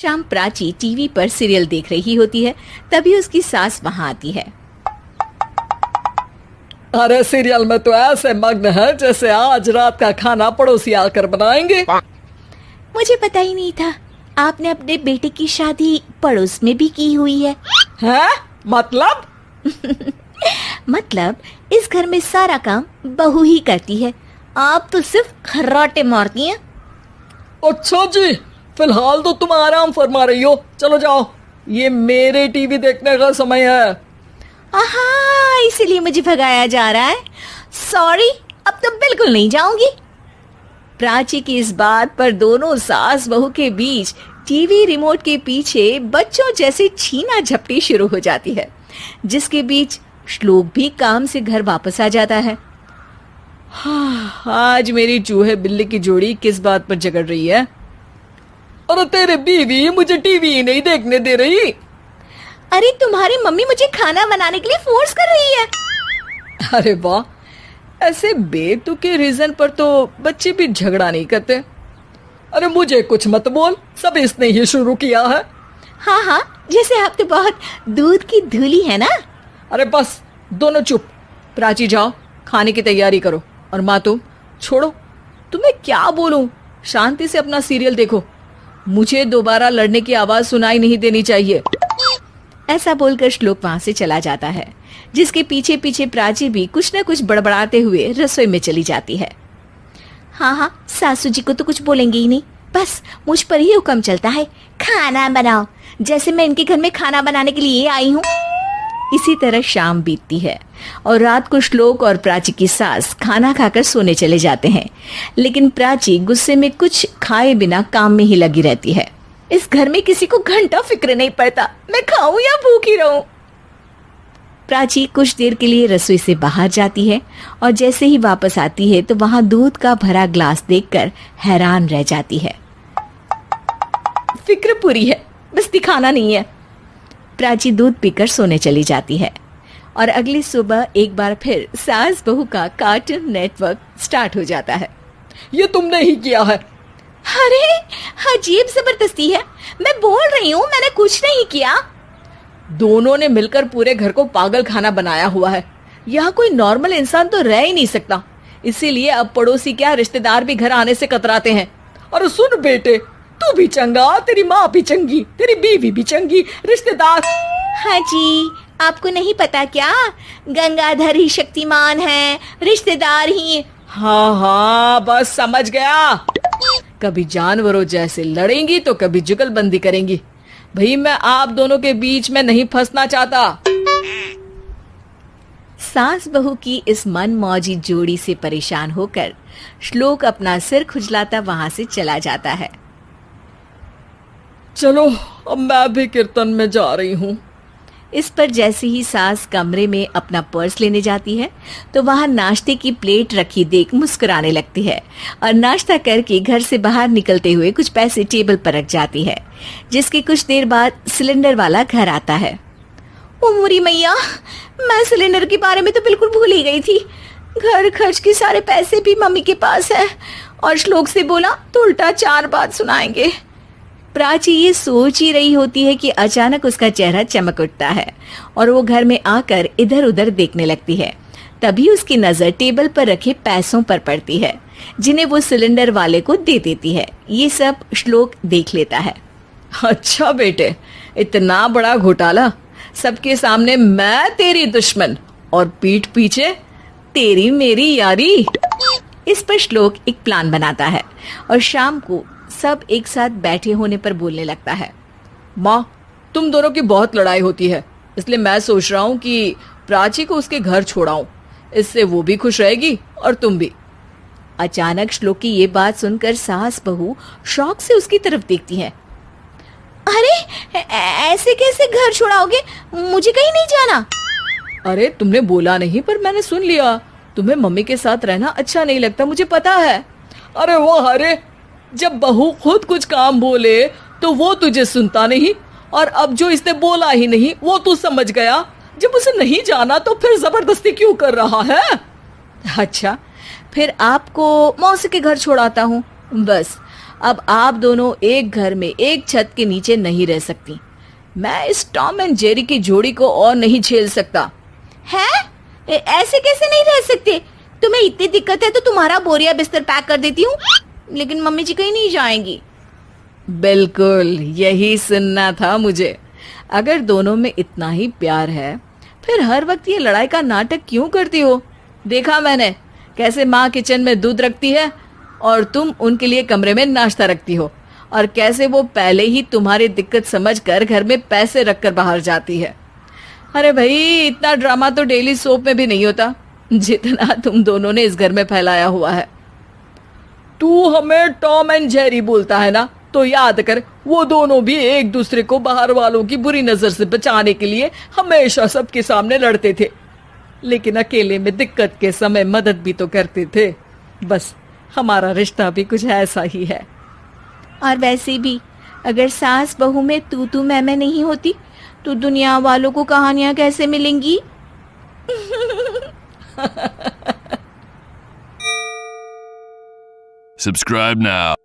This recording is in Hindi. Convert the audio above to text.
शाम प्राची टीवी पर सीरियल देख रही होती है। तभी उसकी सास वहां आती है। अरे सीरियल में तो ऐसे मग्न है जैसे आज रात का खाना पड़ोसी आकर बनाएंगे। मुझे पता ही नहीं था आपने अपने बेटे की शादी पड़ोस में भी की हुई है। हैं? मतलब? मतलब इस घर में सारा काम बहू ही करती है, आप तो सिर्फ खर्राटे मारती हैं। अच्छा जी, फिलहाल तो तुम आराम फरमा रही हो, चलो जाओ, ये मेरे टीवी देखने का समय है। आहा, इसीलिए मुझे भगाया जा रहा है। सॉरी, अब तो बिल्कुल नहीं जाऊंगी। प्राची की इस बात पर दोनों सास बहू के बीच टीवी रिमोट के पीछे बच्चों जैसे छीना झपटी शुरू हो जाती है, जिसके बीच श्लोक भी काम से घर वापस आ जाता है। आज मेरी चूहे बिल्ली की जोड़ी किस बात पर झगड़ रही है? अरे तेरे बीवी मुझे टीवी ही नहीं देखने दे रही। अरे तुम्हारी मम्मी मुझे खाना बनाने के लिए फोर्स कर रही है। अरे वाह, ऐसे बेतुके रीजन पर तो बच्चे भी झगड़ा नहीं करते। अरे मुझे कुछ मत बोल, सब इसने ही शुरू किया है। हाँ हाँ, जैसे आप तो बहुत दूध की धूली है ना। अरे बस, दोनों चुप। प्राची जाओ, खाने की तैयारी करो। और माँ तुम छोड़ो, तुम्हें क्या बोलूं, शांति से अपना सीरियल देखो, मुझे दोबारा लड़ने की आवाज सुनाई नहीं देनी चाहिए। ऐसा बोलकर श्लोक वहां से चला जाता है, जिसके पीछे पीछे प्राची भी कुछ न कुछ बड़बड़ाते हुए रसोई में चली जाती है। हाँ हाँ, सासू जी को तो कुछ बोलेंगे ही नहीं, बस मुझ पर ही हुक्म चलता है, खाना बनाओ, जैसे मैं इनके घर में खाना बनाने के लिए आई हूँ। इसी तरह शाम बीतती है और रात को श्लोक और प्राची की सास खाना खाकर सोने चले जाते हैं, लेकिन प्राची गुस्से में कुछ खाए बिना काम में ही लगी रहती है। इस घर में किसी को घंटा फिक्र नहीं पड़ता, मैं खाऊं या भूखी रहूं। प्राची कुछ देर के लिए रसोई से बाहर जाती है और जैसे ही वापस आती है तो वहां दूध का भरा ग्लास देखकर हैरान रह जाती है। फिक्र पूरी है, बस दिखाना नहीं है। प्राची दूध पीकर सोने चली जाती है और अगली सुबह एक बार फिर सास बहू का कार्टून नेटवर्क स्टार्ट हो जाता है। ये तुमने ही किया है। अरे अजीब जबरदस्ती है, मैं बोल रही हूँ मैंने कुछ नहीं किया। दोनों ने मिलकर पूरे घर को पागल खाना बनाया हुआ है। यहाँ कोई नॉर्मल इंसान तो रह ही नहीं सकता, इसीलिए अब पड़ोसी क्या रिश्तेदार भी घर आने से कतराते हैं। और सुन बेटे, तू भी चंगा, तेरी माँ भी चंगी, तेरी बीवी भी चंगी, रिश्तेदार। हाँ जी, आपको नहीं पता क्या, गंगाधर ही शक्तिमान है, रिश्तेदार ही। हाँ हाँ, बस समझ गया। कभी जानवरों जैसे लड़ेंगी तो कभी जुगलबंदी करेंगी। भाई मैं आप दोनों के बीच में नहीं फंसना चाहता। सास बहू की इस मनमौजी जोड़ी से परेशान होकर श्लोक अपना सिर खुजलाता वहां से चला जाता है। चलो अब मैं भी कीर्तन में जा रही हूँ। इस पर जैसे ही सास कमरे में अपना पर्स लेने जाती है तो वहां नाश्ते की प्लेट रखी देख मुस्कुराने लगती है और नाश्ता करके घर से बाहर निकलते हुए कुछ पैसे टेबल पर रख जाती है, जिसके कुछ देर बाद सिलेंडर वाला घर आता है। ओ मुरी मैया, मैं सिलेंडर के बारे में तो बिल्कुल भूल ही गई थी। घर खर्च के सारे पैसे भी मम्मी के पास है और श्लोक से बोला तो उल्टा 4 बात सुनाएंगे। प्राची ये सोच ही रही होती है कि अचानक उसका चेहरा चमक उठता है और वो घर में आकर इधर उधर देखने लगती है। तभी उसकी नजर टेबल पर रखे पैसों पर पड़ती है, जिन्हें वो सिलेंडर वाले को दे देती है। ये सब श्लोक देख लेता है। अच्छा बेटे, इतना बड़ा घोटाला, सबके सामने मैं तेरी दुश्मन और पीठ पीछे तेरी मेरी यारी। इस पर श्लोक एक प्लान बनाता है और शाम को सब एक साथ बैठे होने पर बोलने लगता है। माँ, तुम दोनों की बहुत लड़ाई होती है, इसलिए मैं सोच रहा हूँ कि प्राची को उसके घर छोड़ाऊं, इससे वो भी खुश रहेगी और तुम भी। अचानक श्लोक की ये बात सुनकर सास बहू शौक से उसकी तरफ देखती है। अरे ऐसे कैसे घर छोड़ाओगे, मुझे कहीं नहीं जाना। अरे तुमने बोला नहीं पर मैंने सुन लिया, तुम्हें मम्मी के साथ रहना अच्छा नहीं लगता, मुझे पता है। अरे वो अरे, जब बहू खुद कुछ काम बोले तो वो तुझे सुनता नहीं, और अब जो इसने बोला ही नहीं वो तू समझ गया। जब उसे नहीं जाना तो फिर जबरदस्ती क्यों कर रहा है? अच्छा, फिर आपको मौसी के घर छोड़ाता हूँ, बस अब आप दोनों एक घर में एक छत के नीचे नहीं रह सकती। मैं इस टॉम एंड जेरी की जोड़ी को और नहीं झेल सकता। है? ऐसे कैसे नहीं रह सकते? तुम्हें इतनी दिक्कत है तो तुम्हारा बोरिया बिस्तर पैक कर देती हूँ, लेकिन मम्मी जी कहीं नहीं जाएंगी। बिल्कुल यही सुनना था मुझे। अगर दोनों में इतना ही प्यार है फिर हर वक्त ये लड़ाई का नाटक क्यों करती हो? देखा मैंने कैसे माँ किचन में दूध रखती है और तुम उनके लिए कमरे में नाश्ता रखती हो, और कैसे वो पहले ही तुम्हारी दिक्कत समझकर घर में पैसे रखकर बाहर जाती है। अरे भाई, इतना ड्रामा तो डेली सोप में भी नहीं होता जितना तुम दोनों ने इस घर में फैलाया हुआ है। तू हमें टॉम एंड जेरी बोलता है ना, तो याद कर वो दोनों भी एक दूसरे को बाहर वालों की बुरी नजर से बचाने के लिए हमेशा सबके सामने लड़ते थे, लेकिन अकेले में दिक्कत के समय मदद भी तो करते थे। बस हमारा रिश्ता भी कुछ ऐसा ही है। और वैसे भी अगर सास बहू में तू मैं नहीं होती तो दुनिया वालों को कहानियां कैसे मिलेंगी? Subscribe now.